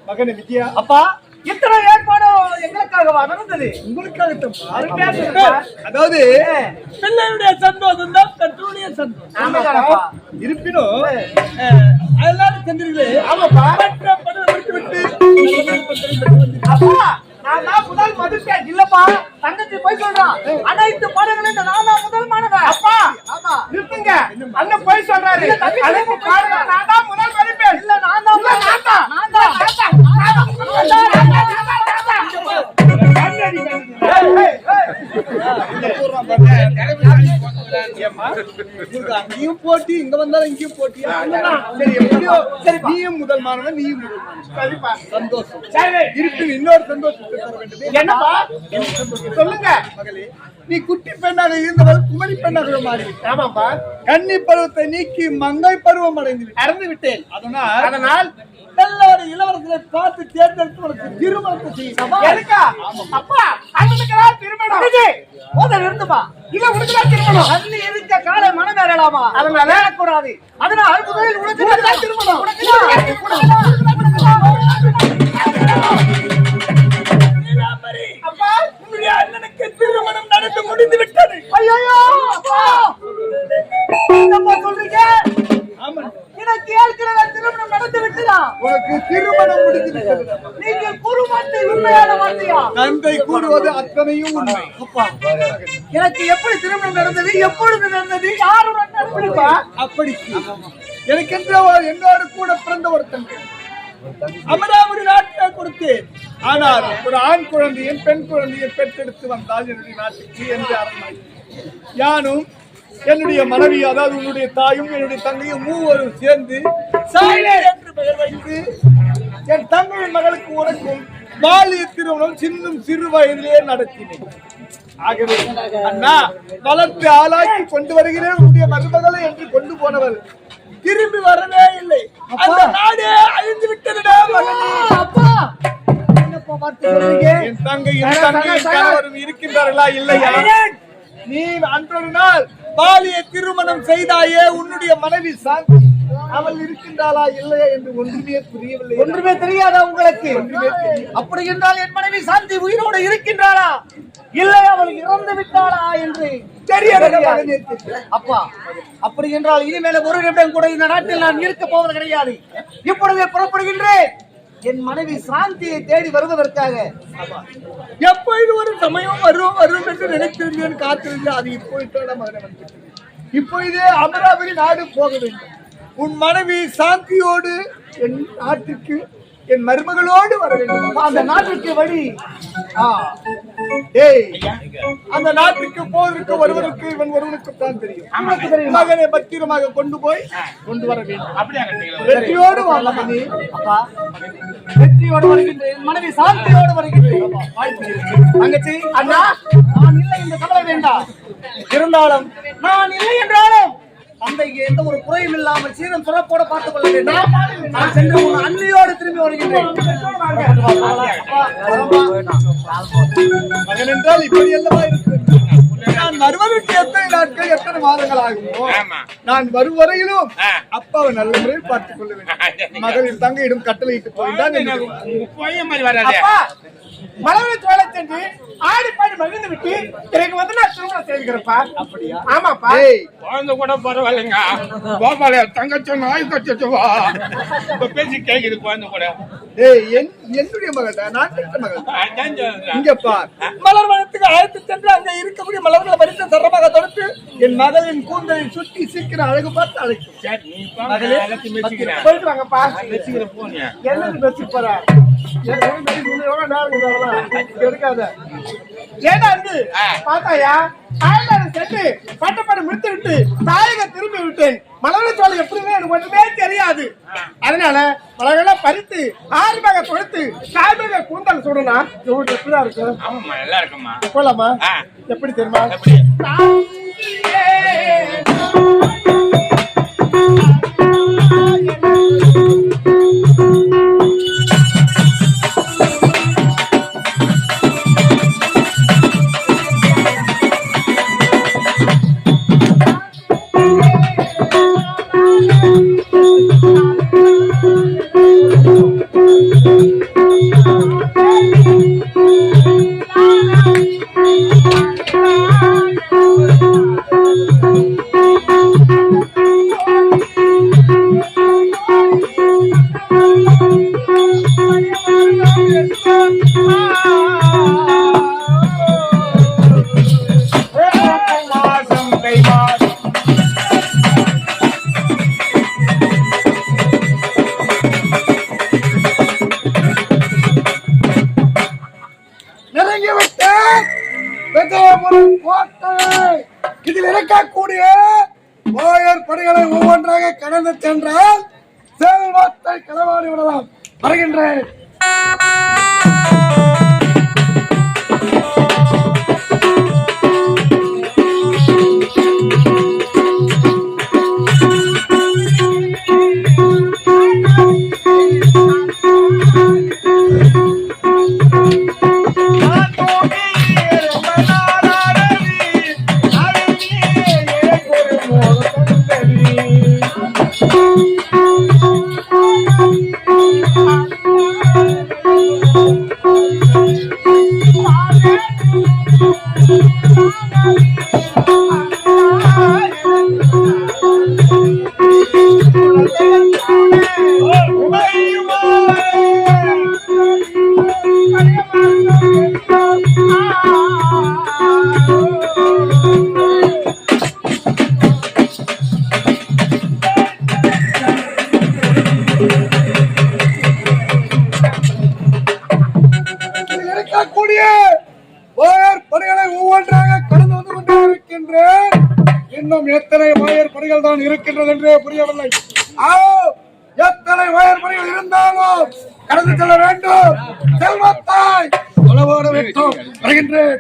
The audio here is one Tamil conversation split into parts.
மகனே விஜயா, அப்பா இத்தனை ஏற்பாடும் எங்களுக்காகவா நடந்தது? உங்களுக்காகத்தான். அதாவது பிள்ளையுடைய சந்தோஷம் தான் கற்றுடைய சந்தோஷம். இருப்பினும் எல்லாரும் சென்றீர்களே, முதல் மதிப்பேன் இல்லப்பா. தங்கச்சி போய் சொல்றான், அனைத்து பாடங்களும் நான் தான் முதல் மாணவன். அப்பா இருக்குங்க, அண்ணன் போய் சொல்றாரு, அனைத்து பாடங்களும் நான் தான் முதல் மதிப்பேன். இல்ல நான் தான் அங்கேயும் போட்டி, இங்க வந்தாலும் இங்கேயும் போட்டி. சரி, நீயும் முதல் மாணவன், நீயும் சந்தோஷம். இருப்பினும் இன்னொரு சந்தோஷத்தை தர வேண்டும். என்னப்பா சொல்லுங்க மகளே, நீ குட்டி பெண்ணாக இருந்தவள் குமரி பெண்ணாக மாறி. ஆமாப்பா, கன்னி பருவத்தை நீக்கி மங்கை பருவம் அடைந்து விட்டேன். அதனால் நல்ல இளவரசரை பார்த்து தேர்ந்தெடுத்து உனக்கு திருமணத்தை செய்யும். அப்பா அண்ணனுக்கு திருமணம் இருந்துப்பா. இல்ல உனக்குதான் திருமணம். அண்ணி இருக்க காலை மனம் வேறலாமா, அதனால கூடாது. அதனால் முதலில் உனக்கு திருமணம். அப்பா உன்னுடைய அண்ணனுக்கு திருமணம் நடந்து முடிந்து விட்டது. ஐயோ என்னப்பா சொல்றீங்க? எனக்கு ஏற்கனவே திருமணம் நடந்து விட்டதா? உனக்கு திருமணம் முடிந்து விட்டது. நீங்கள் கூறுவார்த்தை உண்மையான வார்த்தையா? தந்தை கூறுவது அத்தனையும் உண்மை. எனக்கு எப்படி திருமணம் நடந்தது, எப்பொழுது நடந்தது, யாருடன் நடந்ததுப்பா? அப்படி எனக்கு என்னோடு கூட பிறந்த ஒரு தங்கை அமராவதி நாட்டை கொடுத்தேன். ஆனால் ஒரு ஆண் குழந்தையும் பெண் குழந்தையும் பெற்றெடுத்து வந்தால் என்னுடைய நாட்டுக்கு என்று அரண்மனை. யானும் என்னுடைய மனைவி, அதாவது உன்னுடைய தாயும் என்னுடைய தங்கையும் மூவரும் சேர்ந்து சாயிலே என்று பெயர் வைத்து என் தங்கையின் மகளுக்கு உனக்கும் பாலிய திருமணம் சின்னும் சிறு வயதிலே நடத்தினேன். ஆகவே அண்ணா, வளர்த்து ஆளாக்கி கொண்டு வருகிறேன் உன்னுடைய மருமகளை என்று கொண்டு போனவர் திரும்பி வரவே இல்லை. அந்த நாடே அழிந்து விட்டதுடா மகனே. அப்பா என்னப்பா வார்த்தை சொல்றீங்க? என் தங்கையும் கணவரும் இருக்கின்றார்களா இல்லையா? நீ அன்றொரு நாள் பாலிய திருமணம் செய்தாயே, உன்னுடைய மனைவி சாந்தி அவள் இருக்கின்றாளா இல்லையா என்று ஒன்றுமே புரியவில்லை. ஒன்றுமே தெரியாதா உங்களுக்கு? அப்படி என்றால் என் மனைவி சாந்தி உயிரோடு இருக்கின்றாளா இல்லை அவள் இறந்து விட்டாளா என்று தெரியவில்லை. அப்பா அப்படி என்றால் இனிமேல ஒரு நிமிடம் கூட இந்த நாட்டில் நான் இருக்க போவது கிடையாது. இப்பொழுதே புறப்படுகின்றேன் என் மனைவி சாந்தியை தேடி வருவதற்காக. எப்பொழுது ஒரு சமயம் வரும் என்று நினைத்திருந்தேன், காத்திருந்தேன். அது இப்பொழுதே அமராவதி நாடு போக வேண்டும். உன் மனைவி சாந்தியோடு என் நாட்டுக்கு என் மருமகளோடு வர வேண்டும். அந்த நாட்டுக்கு வழி அந்த நாட்டுக்கு போவதற்கு வருவதற்கு இவன் ஒருவனுக்கு தான் தெரியும். மகனை பத்திரமாக கொண்டு போய் கொண்டு வர வேண்டும். வெற்றியோடு அப்பா வெற்றியோடு வருகின்றேன். என் மனைவி சாந்தியோடு வருகின்றேன். தங்கச்சி, அண்ணா, நான் இல்லை இந்த கவலை வேண்டாம். இருந்தாலும் நான் இல்லை என்றாலும் தந்தைக்கு எந்த ஒரு குறையும் இல்லாமல் சீரம் சிறப்போட பார்த்துக் கொள்ள வேண்டும். நான் சென்று உன் அன்னையோடு திரும்பி வருகின்றேன். மகன் என்றால் இப்படி அல்லவா இருக்கு. நான் வருவதற்கு எத்தனை நாட்கள் எத்தனை மாதங்கள் ஆகுமோ நான் வரும் வரையிலும் அப்பாவை நல்ல முறையில் பார்த்துக் கொள்ள வேண்டும். மகளின் தங்கையிடம் கட்டளையிட்டு போய்தான் மலரை தோலை சென்று ஆடி பாடி மகிழ்ந்து விட்டு எனக்கு வந்து நான் திருமணம் செய்கிறேன்ப்பா. அப்படியா? ஆமாப்பா. குழந்தை கூட பரவாயில்லைங்க. கோபால தங்கச்சோ நாய் கச்சவா பேசி கேக்குது குழந்தை கூட. என்னுடைய மகள் நான் பெற்ற மகள். அதான் சொல்றேன். இங்க பார், மலர் வனத்துக்கு அழைத்து சென்று அங்க இருக்கக்கூடிய மலர்களை பறித்து சரமாக தொடுத்து என் மகளின் கூந்தலை சுற்றி சீக்கிரம் அழகு பார்த்து அழைக்கும். சரி, நீ பா, மகளே, எல்லாத்தையும் மெச்சிக்கிறேன். போயிட்டு வாங்கப்பா. மெச்சிக்கிறேன் போனியா? என்னன்னு பேசி போற எடுக்காத ஏடா வந்து பார்த்தாயா தாய்மாரை சென்று பட்டப்பாடு முடித்து விட்டு தாயக திரும்பி விட்டேன். மலரை சோலை எப்படின்னு எனக்கு ஒன்றுமே தெரியாது. அதனால மலரெல்லாம் பறித்து ஆறுபாக தொடுத்து தாய்மாக கூந்தல் சுடனா எப்படிதான் இருக்கு? ஆமாம்மா, நல்லா இருக்கும்மா. போலாமா? எப்படி தெரியுமா? எப்படி? இதில் இருக்கக்கூடிய வாயர் படைகளை ஒவ்வொன்றாக கடந்து சென்றால் செல்வத்தை களவாடி விடலாம். வருகின்றேன். இன்னும் எத்தனை வாயர் படைகள் தான் இருக்கின்றது என்றே புரியவில்லை. எத்தனை வாயர் படைகள் இருந்தாலும் கடந்து செல்ல வேண்டும். செல்வத்தாய் உளவோடு விட்டோம். வருகின்றேன்.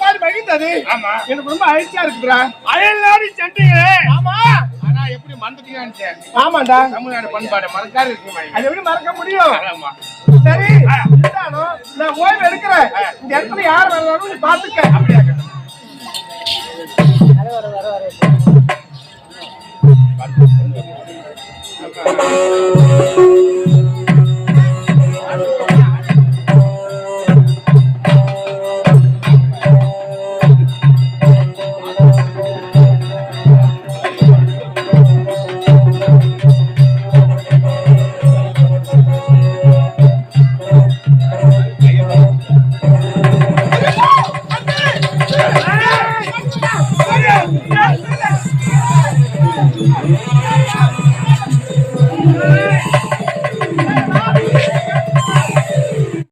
பாடு மகிழ்ந்தது. ஆமா. எனக்கு ரொம்ப மகிழ்ச்சியா இருக்குடா. அயல் நாடு சென்றீங்களே. ஆமா. ஆனா எப்படி மறந்துட்டீங்கன்னு ஆமாண்டா. தமிழ்நாடு பண்பாடு மறக்காது இருக்குமா? அது எப்படி மறக்க முடியும்? ஆமா. சரி, இருந்தாலும் நான் ஓய்வு எடுக்கிறேன். இந்த இடத்துல யார் வரணும் நீ பாத்துக்க. அப்படியா? வர